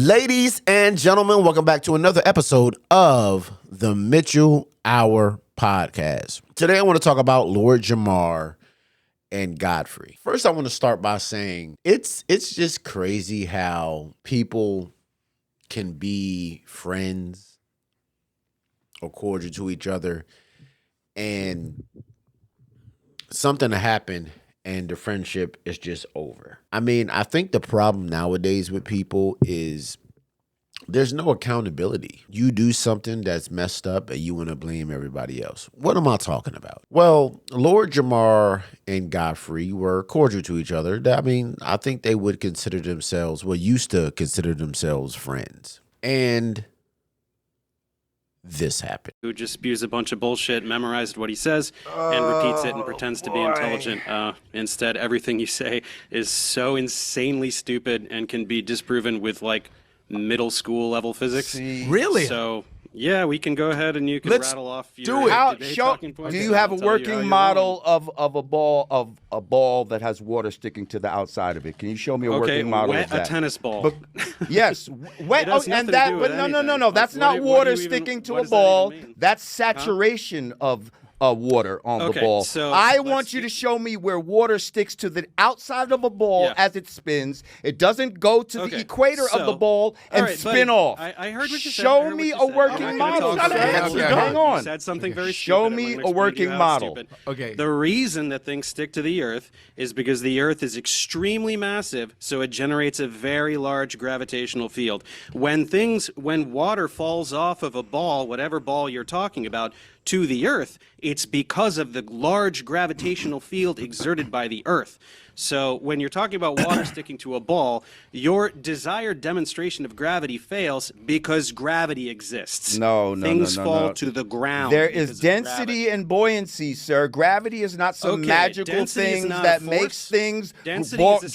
Ladies and gentlemen, welcome back to another episode of the Mitchell Hour Podcast. Today I want to talk about Lord Jamar and Godfrey. First, I want to start by saying it's just crazy how people can be friends or cordial to each other and something to happen and the friendship is just over. I mean, I think the problem nowadays with people is there's no accountability. You do something that's messed up and you want to blame everybody else. What am I talking about? Well, Lord Jamar and Godfrey were cordial to each other. I mean, I think they would consider themselves, used to consider themselves friends. And this happened. Who just spews a bunch of bullshit, memorized what he says, and repeats it and pretends to be intelligent. Instead, everything you say is so insanely stupid and can be disproven with, like, middle school level physics. Really? So, yeah, we can go ahead and you can rattle off your debate talking points. Do you have a working model of a ball that has water sticking to the outside of it? Can you show me a working model of that? A tennis ball. Yes, wet. No. That's not water sticking to a ball. That's saturation of water on the ball. So I want you to show me where water sticks to the outside of a ball as it spins. It doesn't go to the equator of the ball and spin off. I heard what you said. Show me a working model. Hang on. You said something very stupid. Show me a working model. Okay. The reason that things stick to the Earth is because the Earth is extremely massive, so it generates a very large gravitational field. When water falls off of a ball, whatever ball you're talking about, to the Earth, it's because of the large gravitational field exerted by the Earth. So when you're talking about water sticking to a ball, your desired demonstration of gravity fails because gravity exists. Things fall to the ground. There is density and buoyancy, sir. Gravity is not some magical thing that makes things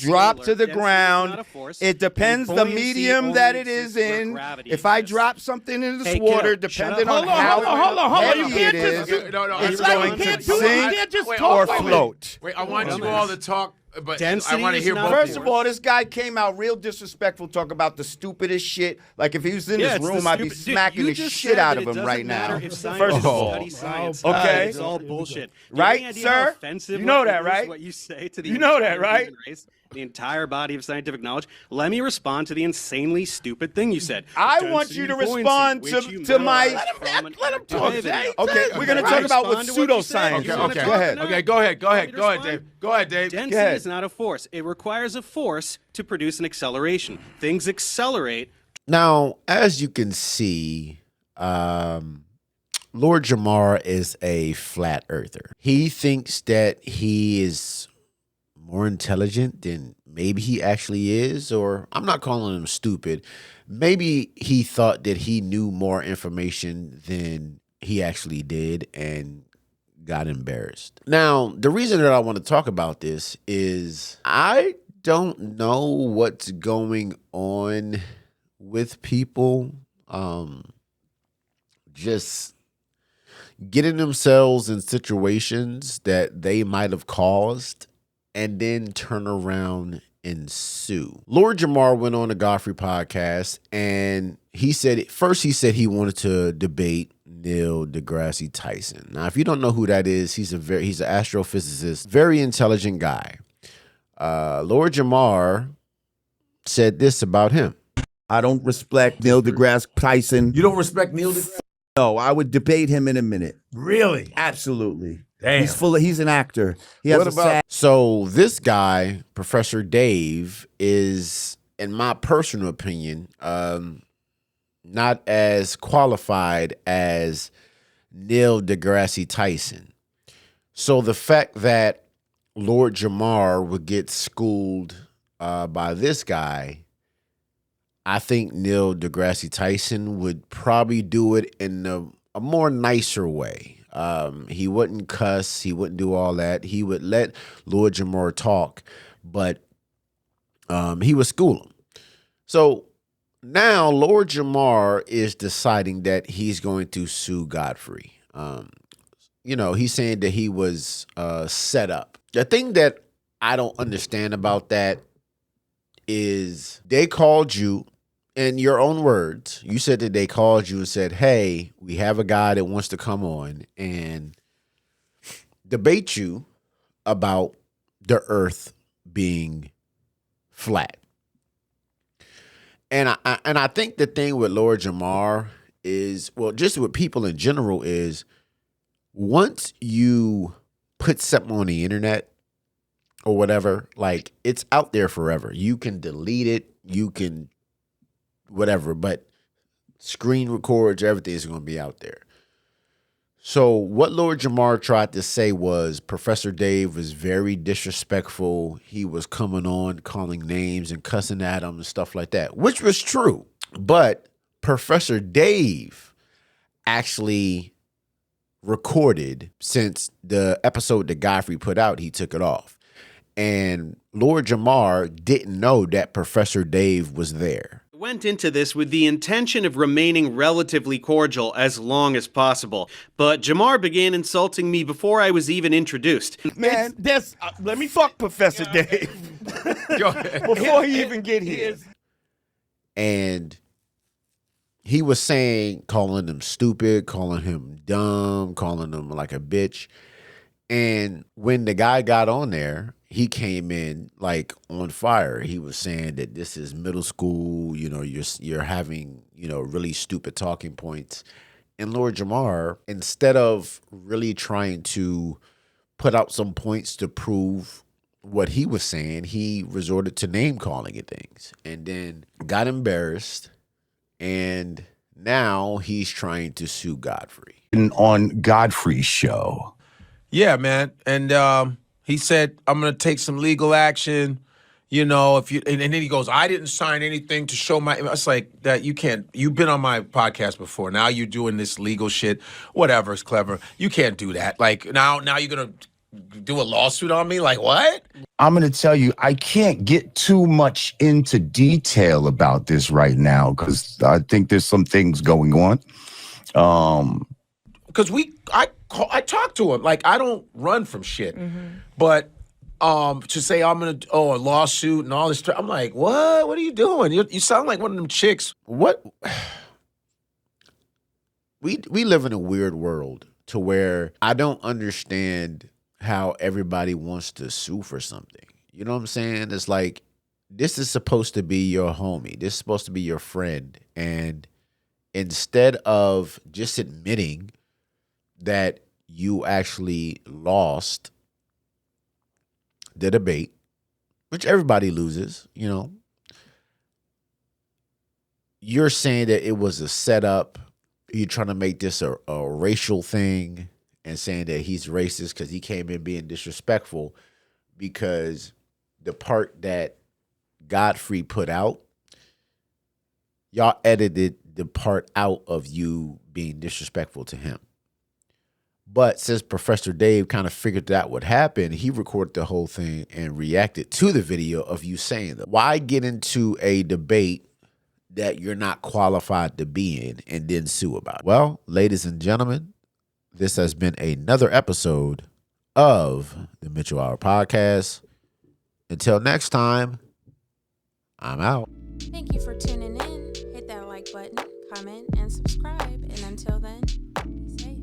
drop to the ground. It depends the medium that it is in. If I drop something in this water, depending on how heavy it is, it's going to sink or float. Wait, I want you all to talk. But density I want to hear both. First of all, this guy came out real disrespectful, talk about the stupidest shit. Like if he was in this room, I'd be smacking the shit out of him right now. First of all, okay, it's all bullshit, right, sir? You know that, right? What you say to the you know that, right? Race, the entire body of scientific knowledge. Let me respond to the insanely stupid thing you said. I want you to respond to my. Let him talk. Okay, we're gonna talk about what pseudoscience. Okay, go ahead, Dave. Go ahead, Dave. Density is not a force. It requires a force to produce an acceleration. Things accelerate. Now, as you can see, Lord Jamar is a flat earther. He thinks that he is more intelligent than maybe he actually is, or I'm not calling him stupid. Maybe he thought that he knew more information than he actually did and got embarrassed. Now, the reason that I want to talk about this is I don't know what's going on with people just getting themselves in situations that they might have caused and then turn around and sue. Lord Jamar went on the Godfrey podcast and he said he wanted to debate Neil deGrasse Tyson. Now, if you don't know who that is, he's an astrophysicist, very intelligent guy. Lord Jamar said this about him. I don't respect Neil deGrasse Tyson. You don't respect Neil deGrasse? No, I would debate him in a minute. Really? Absolutely. Damn. He's an actor. So this guy, Professor Dave, is, in my personal opinion, not as qualified as Neil deGrasse Tyson. So the fact that Lord Jamar would get schooled by this guy, I think Neil deGrasse Tyson would probably do it in a more nicer way. He wouldn't cuss. He wouldn't do all that. He would let Lord Jamar talk, but he would school him. So now Lord Jamar is deciding that he's going to sue Godfrey. He's saying that he was set up. The thing that I don't understand about that is they called you in your own words, you said that they called you and said, hey, we have a guy that wants to come on and debate you about the earth being flat. And I think the thing with Lord Jamar is, well, just with people in general, is once you put something on the internet or whatever, like, it's out there forever. You can delete it, you can whatever, but screen records, everything is going to be out there. So what Lord Jamar tried to say was Professor Dave was very disrespectful. He was coming on, calling names and cussing at him and stuff like that, which was true. But Professor Dave actually recorded, since the episode that Godfrey put out, he took it off. And Lord Jamar didn't know that Professor Dave was there. Went into this with the intention of remaining relatively cordial as long as possible, but Jamar began insulting me before I was even introduced. Man, let me fuck Professor Dave before he even get here. And he was saying, calling him stupid, calling him dumb, calling him like a bitch. And when the guy got on there, he came in like on fire. He was saying that this is middle school, you know, you're having, you know, really stupid talking points. And Lord Jamar, instead of really trying to put out some points to prove what he was saying, he resorted to name calling and things, and then got embarrassed. And now he's trying to sue Godfrey. On Godfrey's show. Yeah, man. And he said, I'm going to take some legal action, you know, and then he goes, I didn't sign anything to show my, it's like that. You've been on my podcast before. Now you're doing this legal shit, whatever, it's clever. You can't do that. Like now you're going to do a lawsuit on me? Like what? I'm going to tell you, I can't get too much into detail about this right now because I think there's some things going on. Because I talked to him. Like, I don't run from shit. But to say I'm going to, a lawsuit and all this stuff, I'm like, what? What are you doing? You sound like one of them chicks. What? We live in a weird world to where I don't understand how everybody wants to sue for something. You know what I'm saying? It's like, this is supposed to be your homie. This is supposed to be your friend. And instead of just admitting that you actually lost the debate, which everybody loses, you know, you're saying that it was a setup. You're trying to make this a racial thing and saying that he's racist because he came in being disrespectful, because the part that Godfrey put out, y'all edited the part out of you being disrespectful to him. But since Professor Dave kind of figured that would happen, he recorded the whole thing and reacted to the video of you saying that. Why get into a debate that you're not qualified to be in and then sue about it? Well, ladies and gentlemen, this has been another episode of the Mitchell Hour Podcast. Until next time, I'm out. Thank you for tuning in. Hit that like button, comment, and subscribe. And until then, be safe.